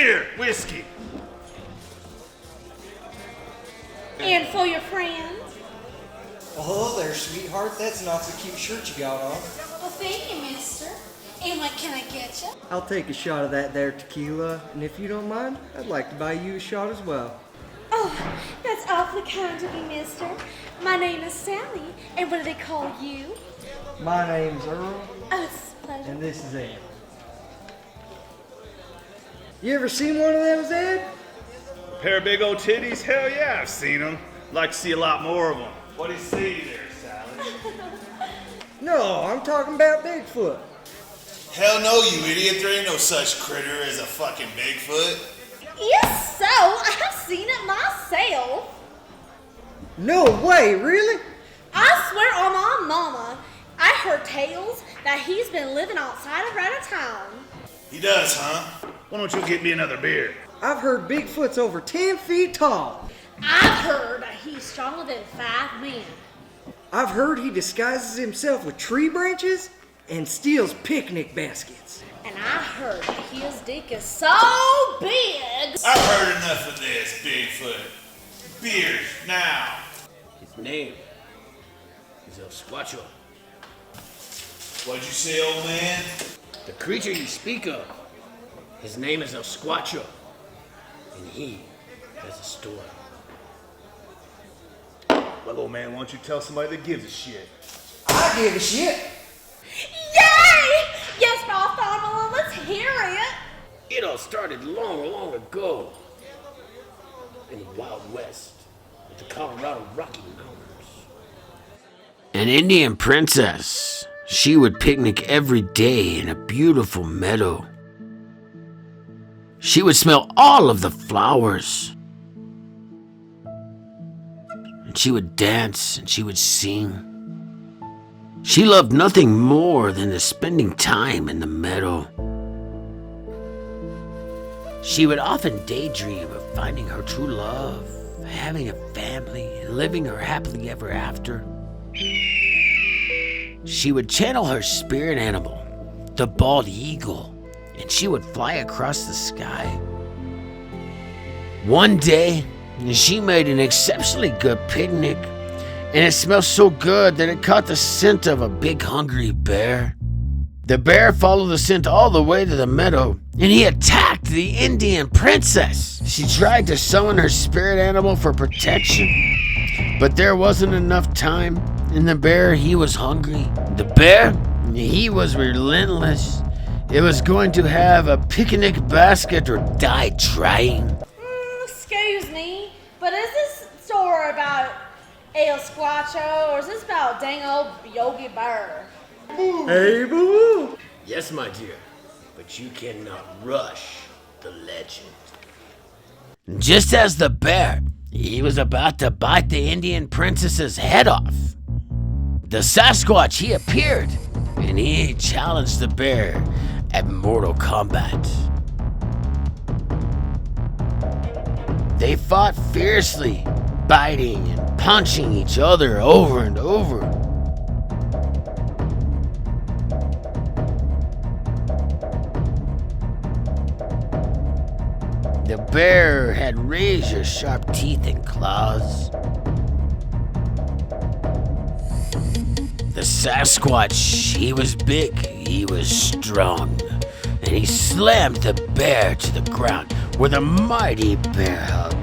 Here, whiskey. And for your friends. Oh, there, sweetheart. That's not so cute shirt you got on. Well, thank you, mister. And what can I get you? I'll take a shot of that there tequila, and if you don't mind, I'd like to buy you a shot as well. Oh, that's awfully kind of you, mister. My name is Sally, and what do they call you? My name's Earl, Oh, it's a pleasure. and this is Ed. You ever seen one of them, Ed? A pair of big old titties? Hell yeah, I've seen them. Like to see a lot more of them. What do you see there, Sally? No, I'm talking about Bigfoot. Hell no, you idiot. There ain't no such critter as a fucking Bigfoot. Yes, so I've seen it myself. No way, really? I swear on my mama, I heard tales that he's been living outside of out of town. He does, huh? Why don't you get me another beer? I've heard Bigfoot's over 10 feet tall. I've heard that he's stronger than 5 men. I've heard he disguises himself with tree branches and steals picnic baskets. And I heard that his dick is so big. I've heard enough of this, Bigfoot. Beers, now. His name is El Squatcho. What'd you say, old man? The creature you speak of, his name is El Squatcho, and he has a story. Well, old man, why don't you tell somebody that gives a shit? I give a shit. Yay! Yes, Bartholomew, let's hear it. It all started long, long ago in the Wild West with the Colorado Rocky Mountains. An Indian princess. She would picnic every day in a beautiful meadow. She would smell all of the flowers. And she would dance and she would sing. She loved nothing more than the spending time in the meadow. She would often daydream of finding her true love, having a family, and living her happily ever after. She would channel her spirit animal, the bald eagle, and she would fly across the sky. One day, she made an exceptionally good picnic, and it smelled so good that it caught the scent of a big hungry bear. The bear followed the scent all the way to the meadow, and he attacked the Indian princess. She tried to summon her spirit animal for protection, but there wasn't enough time, and the bear, he was hungry. The bear, he was relentless. It was going to have a picnic basket or die trying. Excuse me, but is this story about El Squatcho, or is this about dang old Yogi Bear? Hey, boo-boo. Yes, my dear, but you cannot rush the legend. Just as the bear, he was about to bite the Indian princess's head off, the Sasquatch, he appeared, and he challenged the bear at mortal combat. They fought fiercely, biting and punching each other over and over. The bear had razor-sharp teeth and claws. The Sasquatch, he was big, he was strong, and he slammed the bear to the ground with a mighty bear hug.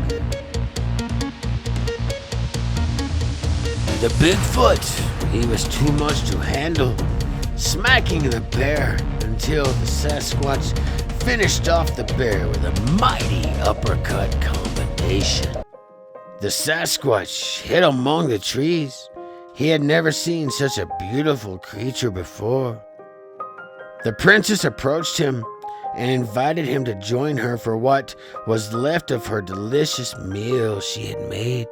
The Bigfoot, he was too much to handle, smacking the bear until the Sasquatch finished off the bear with a mighty uppercut combination. The Sasquatch hid among the trees. He had never seen such a beautiful creature before. The princess approached him and invited him to join her for what was left of her delicious meal she had made.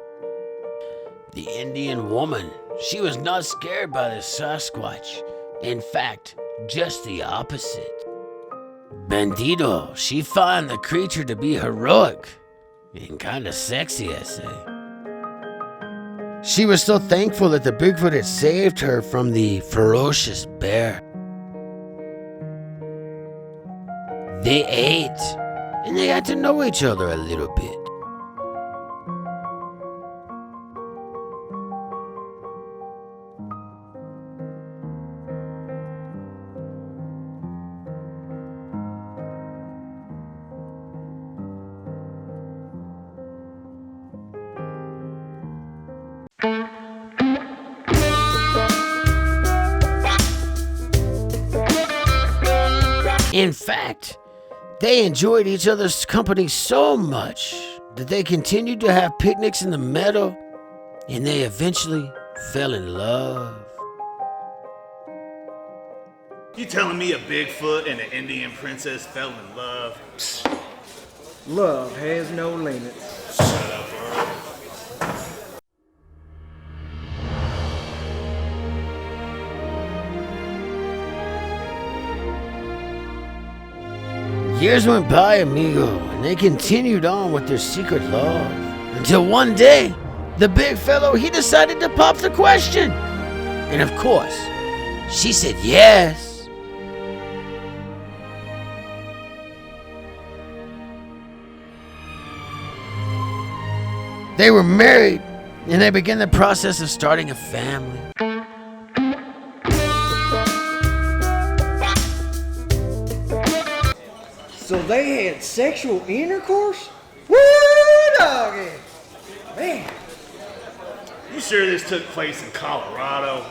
The Indian woman, she was not scared by the Sasquatch. In fact, just the opposite. Bandito, she found the creature to be heroic and kind of sexy, I say. She was so thankful that the Bigfoot had saved her from the ferocious bear. They ate, and they got to know each other a little bit. In fact, they enjoyed each other's company so much that they continued to have picnics in the meadow, and they eventually fell in love. You telling me a Bigfoot and an Indian princess fell in love? Love has no limits. Shut up, Earl. Years went by, amigo, and they continued on with their secret love. Until one day, the big fellow, he decided to pop the question. And of course, she said yes. They were married, and they began the process of starting a family. So they had sexual intercourse? Woo, doggy! Man, You sure this took place in Colorado?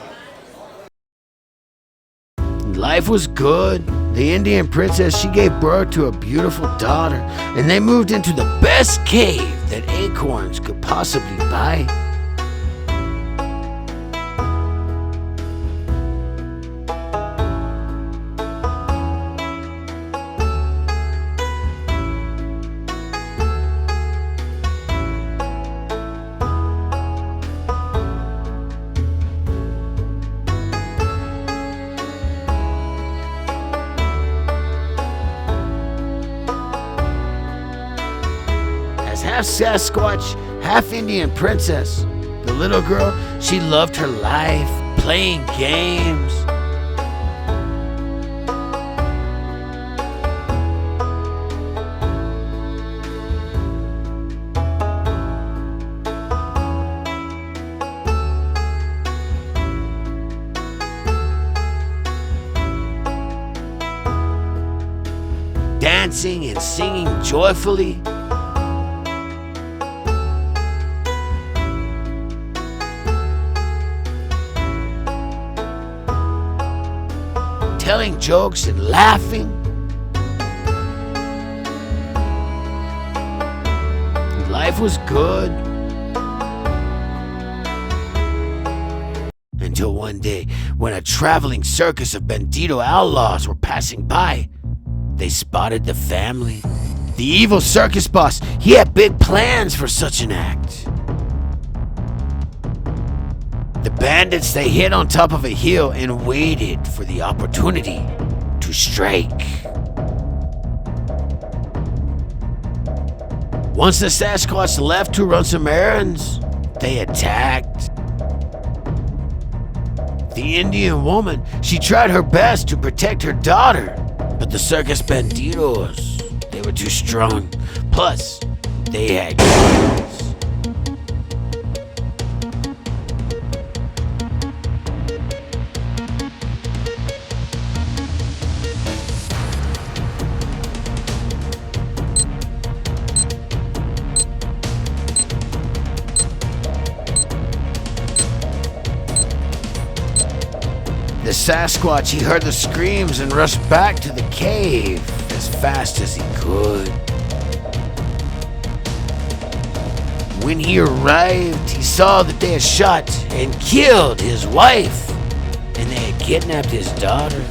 Life was good. The Indian princess, she gave birth to a beautiful daughter, and they moved into the best cave that acorns could possibly buy. Half Sasquatch, half Indian princess. The little girl, she loved her life, playing games. Dancing and singing joyfully. Telling jokes and laughing. Life was good. Until one day, when a traveling circus of bandito outlaws were passing by, they spotted the family. The evil circus boss, he had big plans for such an act. The bandits, they hid on top of a hill and waited for the opportunity to strike. Once the Sasquatch left to run some errands, they attacked. The Indian woman, she tried her best to protect her daughter, but the circus banditos, they were too strong. Plus, they had guns. The Sasquatch, he heard the screams and rushed back to the cave as fast as he could. When he arrived, he saw that they had shot and killed his wife, and they had kidnapped his daughter.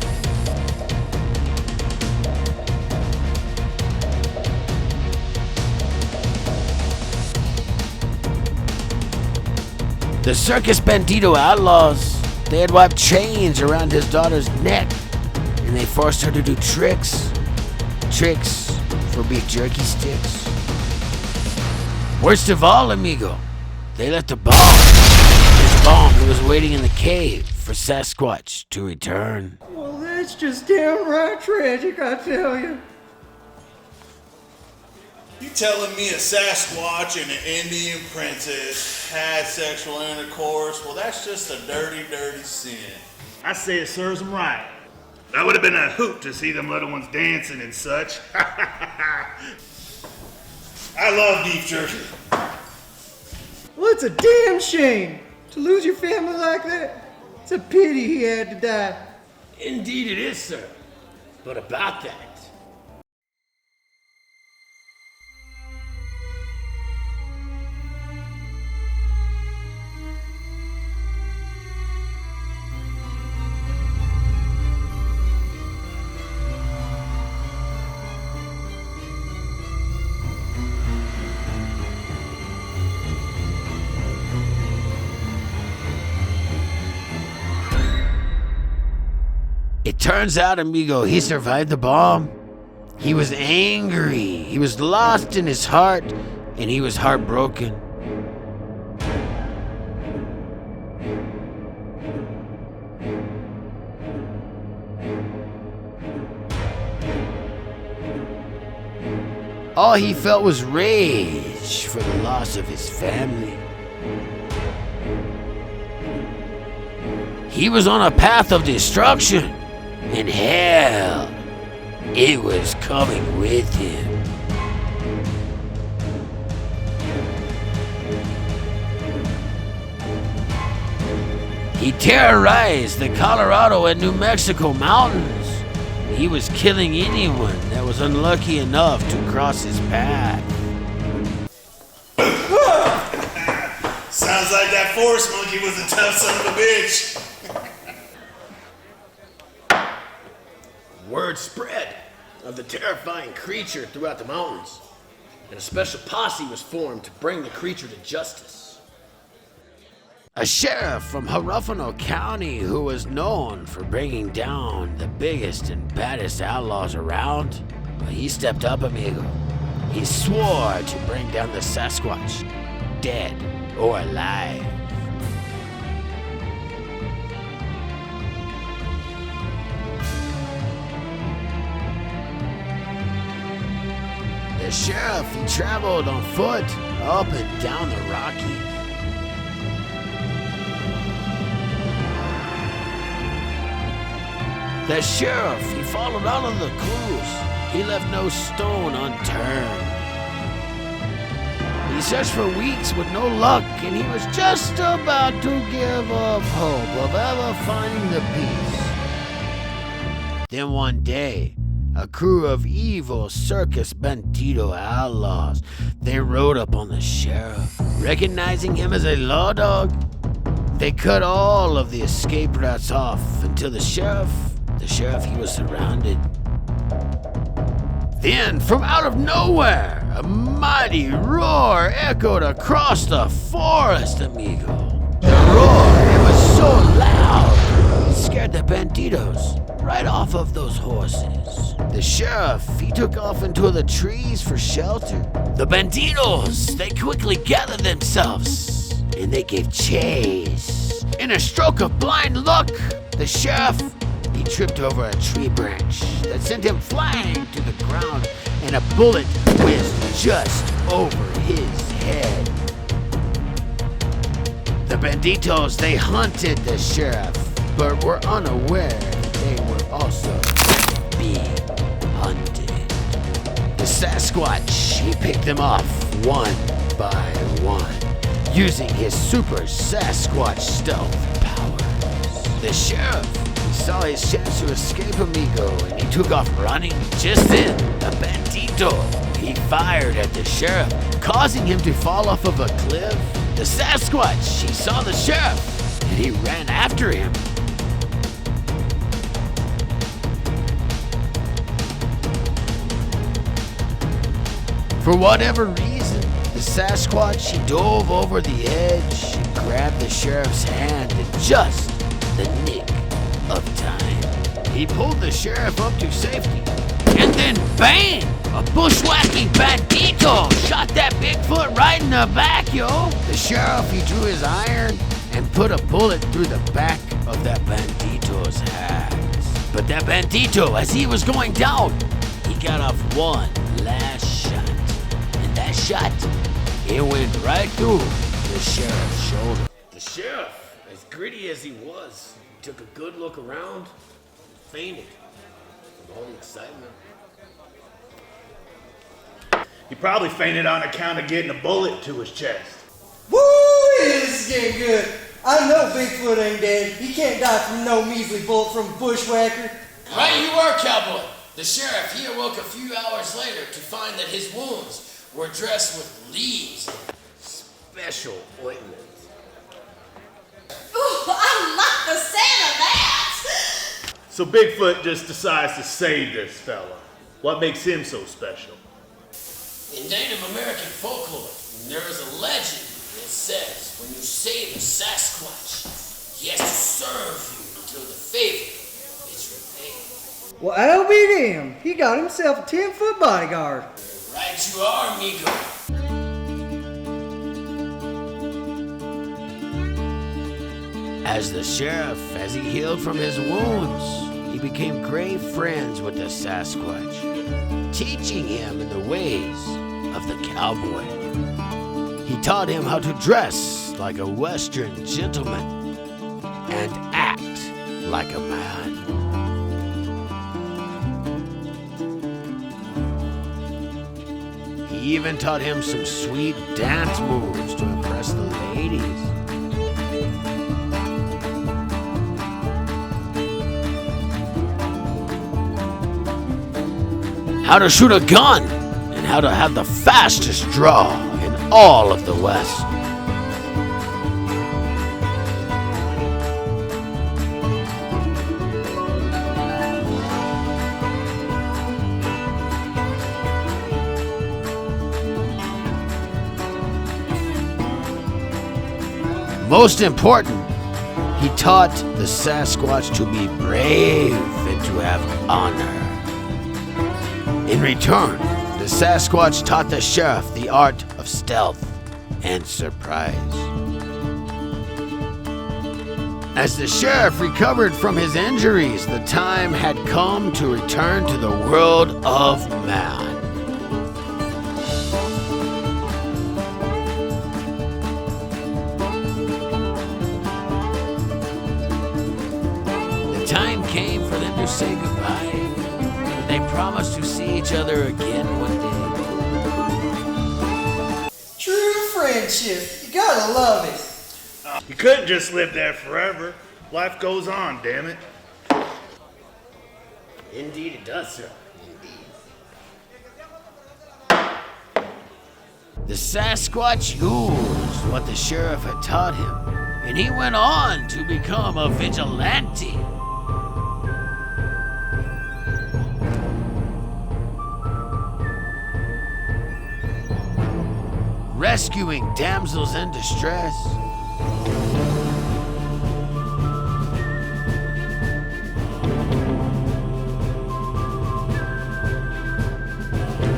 The circus bandito outlaws, they had wrapped chains around his daughter's neck, and they forced her to do tricks for beef jerky sticks. Worst of all, amigo, they left a bomb. This bomb that was waiting in the cave for Sasquatch to return. well, that's just downright tragic, I tell you. You telling me a Sasquatch and an Indian princess had sexual intercourse? Well, that's just a dirty, dirty sin. I say it serves them right. That would have been a hoot to see them little ones dancing and such. I love beef jerky. Well, it's a damn shame to lose your family like that. It's a pity he had to die. Indeed it is, sir. But about that, it turns out, amigo, he survived the bomb. He was angry. He was lost in his heart, and he was heartbroken. All he felt was rage for the loss of his family. He was on a path of destruction, and hell, it was coming with him. He terrorized the Colorado and New Mexico mountains. He was killing anyone that was unlucky enough to cross his path. Sounds like that forest monkey was a tough son of a bitch. Word spread of the terrifying creature throughout the mountains, and a special posse was formed to bring the creature to justice. A sheriff from Huffano County who was known for bringing down the biggest and baddest outlaws around, well, he stepped up, amigo. He swore to bring down the Sasquatch, dead or alive. The sheriff, he traveled on foot up and down the Rockies. The sheriff, he followed all of the clues. He left no stone unturned. He searched for weeks with no luck, and he was just about to give up hope of ever finding the peace. Then one day, a crew of evil circus bandito outlaws, they rode up on the sheriff. Recognizing him as a law dog, they cut all of the escape routes off until the sheriff, he was surrounded. Then, from out of nowhere, a mighty roar echoed across the forest, amigo. The roar, it was so loud, it scared the banditos right off of those horses. The sheriff, he took off into the trees for shelter. The banditos, they quickly gathered themselves, and they gave chase. In a stroke of blind luck, the sheriff, he tripped over a tree branch that sent him flying to the ground, and a bullet whizzed just over his head. The banditos, they hunted the sheriff, but were unaware they were also being hunted. The Sasquatch, he picked them off one by one, using his super Sasquatch stealth powers. The sheriff, saw his chance to escape, amigo, and he took off running. Just then, a bandito, he fired at the sheriff, causing him to fall off of a cliff. The Sasquatch, he saw the sheriff, and he ran after him. For whatever reason, the Sasquatch, he dove over the edge and grabbed the sheriff's hand in just the nick of time. He pulled the sheriff up to safety, and then bang! A bushwhacking bandito shot that Bigfoot right in the back, yo! The sheriff, he drew his iron and put a bullet through the back of that bandito's hat. But that bandito, as he was going down, he got off one last shot, shot. It went right through the sheriff's shoulder. The sheriff, as gritty as he was, took a good look around and fainted from all the excitement. He probably fainted on account of getting a bullet to his chest. Woo! This is getting good. I know Bigfoot ain't dead. He can't die from no measly bullet from a bushwhacker. Right you are, cowboy. The sheriff, he awoke a few hours later to find that his wounds were dressed with leaves. Special ointment. Ooh, I like the scent of that. So Bigfoot just decides to save this fella. What makes him so special? In Native American folklore, there is a legend that says when you save a Sasquatch, he has to serve you until the favor is repaid. Well, I'll be damned. He got himself a 10-foot bodyguard. Right you are, amigo. As the sheriff, as he healed from his wounds, he became great friends with the Sasquatch, teaching him in the ways of the cowboy. He taught him how to dress like a Western gentleman and act like a man. He even taught him some sweet dance moves to impress the ladies. How to shoot a gun, and how to have the fastest draw in all of the West. Most important, he taught the Sasquatch to be brave and to have honor. In return, the Sasquatch taught the sheriff the art of stealth and surprise. As the sheriff recovered from his injuries, the time had come to return to the world of man. The time came for them to say goodbye. They promised to see each other again one day. True friendship. You gotta love it. You couldn't just live there forever. Life goes on, damn it. Indeed it does, sir. The Sasquatch used what the sheriff had taught him, and he went on to become a vigilante. Rescuing damsels in distress.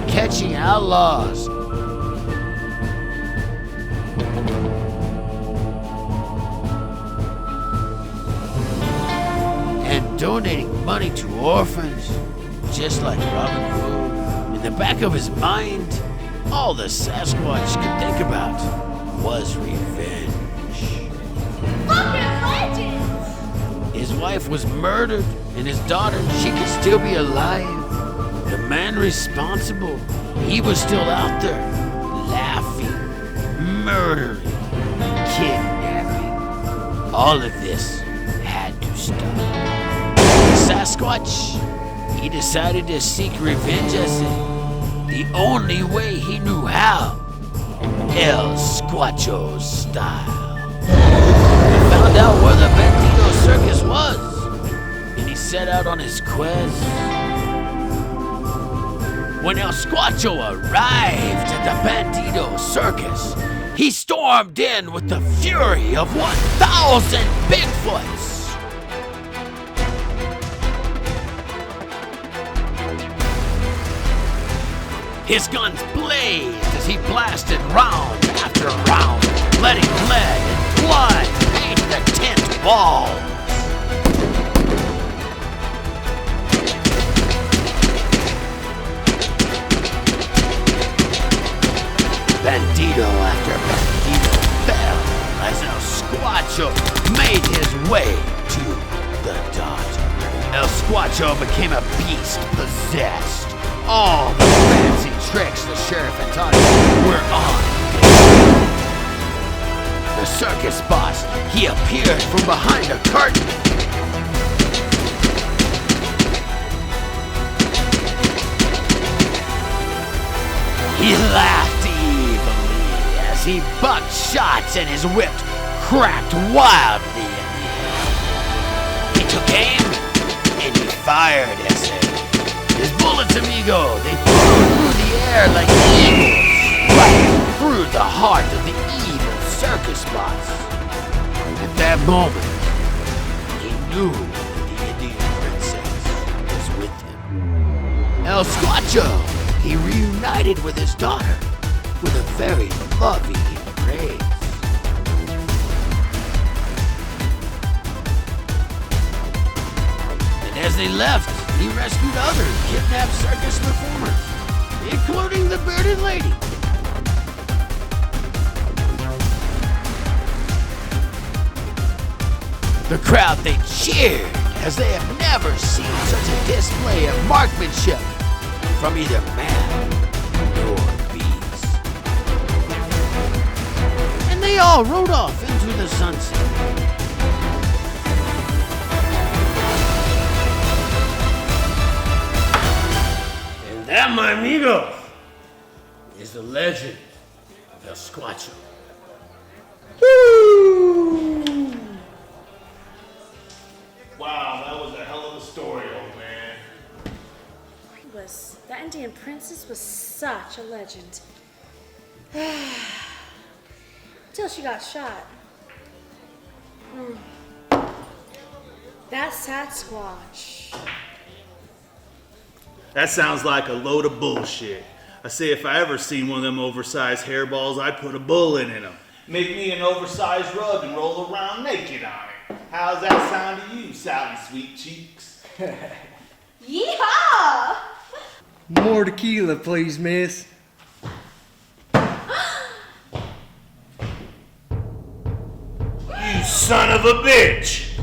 Catching outlaws. And donating money to orphans, just like Robin Hood. In the back of his mind, all the Sasquatch could think about was revenge. Fucking legends! His wife was murdered, and his daughter, she could still be alive. The man responsible, he was still out there, laughing, murdering, kidnapping. All of this had to stop. The Sasquatch, he decided to seek revenge as the only way he knew how. El Squatcho style. He found out where the Bandito Circus was, and he set out on his quest. When El Squatcho arrived at the Bandito Circus, he stormed in with the fury of 1,000 Bigfoots. His guns blazed as he blasted round after round, letting lead and blood paint the tent walls. Bandito after bandito fell as El Squatcho made his way to the daughter. El Squatcho became a beast possessed. All the fancy tricks the sheriff had taught him were on. The circus boss, he appeared from behind a curtain. He laughed evilly as he bucked shots and his whip cracked wildly in the air. He took aim and he fired ese. His bullets, amigo, they flew through the air like eagles, right through the heart of the evil circus boss. At that moment, he knew that the Indian princess was with him. El Squatcho, he reunited with his daughter with a very loving embrace. And as they left, he rescued other kidnapped circus performers, including the bearded lady. The crowd, they cheered as they have never seen such a display of marksmanship from either man or beast. And they all rode off into the sunset. And that, my amigo, is the legend of El Squatcho. Wow, that was a hell of a story, old man. That Indian princess was such a legend. Till she got shot. That Sasquatch. That sounds like a load of bullshit. I say if I ever seen one of them oversized hairballs, I'd put a bullet in them. Make me an oversized rug and roll around naked on it. How's that sound to you, Sally Sweet Cheeks? Yeehaw! More tequila, please, miss. You son of a bitch!